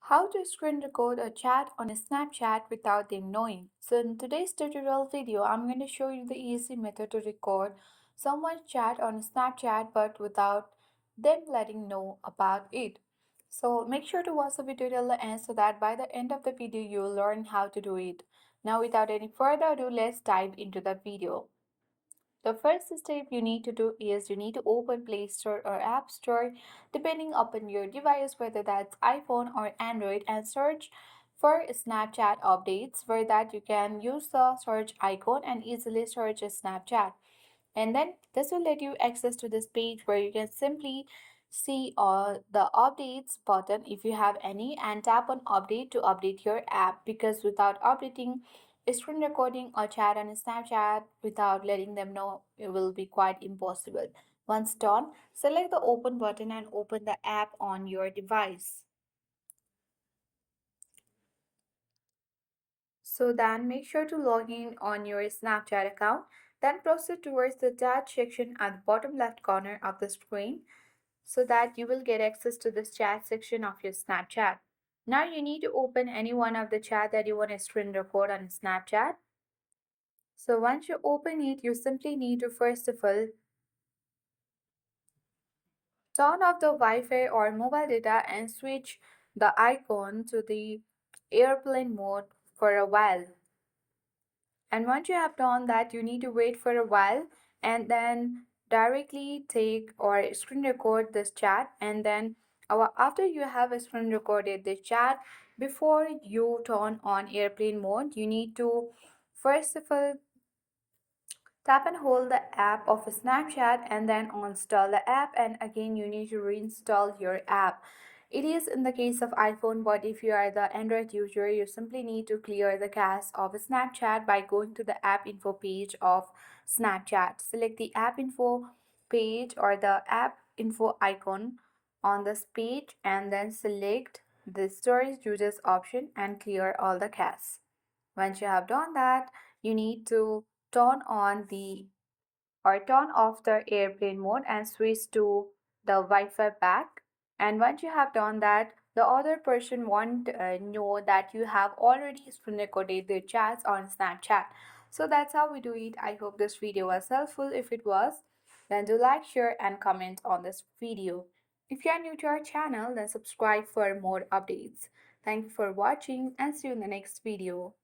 How to screen record a chat on a Snapchat without them knowing. So in today's tutorial video, I'm going to show you the easy method to record someone's chat on Snapchat but without them letting know about it. So make sure to watch the video till the end so that by the end of the video you'll learn how to do it. Now without any further ado, let's dive into the video. The first step you need to do is you need to open Play Store or App Store depending upon your device, whether that's iPhone or Android, and search for Snapchat updates, where that you can use the search icon and easily search a Snapchat. And then this will let you access to this page where you can simply see the updates button if you have any, and tap on update to update your app, because without updating screen recording or chat on Snapchat without letting them know, it will be quite impossible. Once done, select the open button and open the app on your device. So then make sure to log in on your Snapchat account. Then proceed towards the chat section at the bottom left corner of the screen so that you will get access to this chat section of your Snapchat. Now you need to open any one of the chat that you want to screen record on Snapchat. So once you open it, you simply need to first of all turn off the Wi-Fi or mobile data and switch the icon to the airplane mode for a while. And once you have done that, you need to wait for a while and then directly take or screen record this chat. And then after you have screen recorded the chat, before you turn on airplane mode, you need to first of all tap and hold the app of Snapchat and then uninstall the app, and again you need to reinstall your app. It is in the case of iPhone, but if you are the Android user, you simply need to clear the cache of Snapchat by going to the app info page of Snapchat. Select the app info page or the app info icon on this page and then select the storage users option and clear all the cache. Once you have done that, you need to turn on the or turn off the airplane mode and switch to the Wi-Fi back. And once you have done that, the other person won't know that you have already screen recorded their chats on Snapchat. So that's how we do it. I hope this video was helpful. If it was, then do like, share, and comment on this video. If you are new to our channel, then subscribe for more updates. Thank you for watching and see you in the next video.